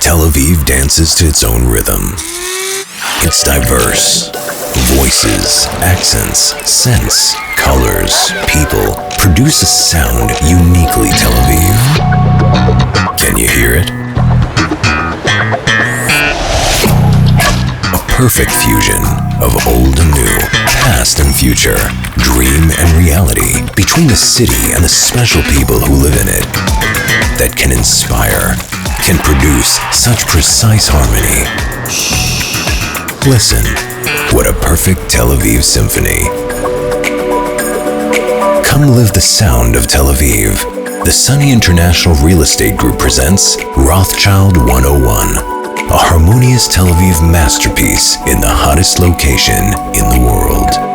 Tel Aviv dances to its own rhythm. It's diverse. Voices, accents, scents, colors, people produce a sound uniquely Tel Aviv. Can you hear it? A perfect fusion of old and new, past and future, dream and reality between the city and the special people who live in it. That can inspire, can produce such precise harmony. Listen, what a perfect Tel Aviv symphony. Come live the sound of Tel Aviv. The Sunny International Real Estate Group presents Rothschild 101, a harmonious Tel Aviv masterpiece in the hottest location in the world.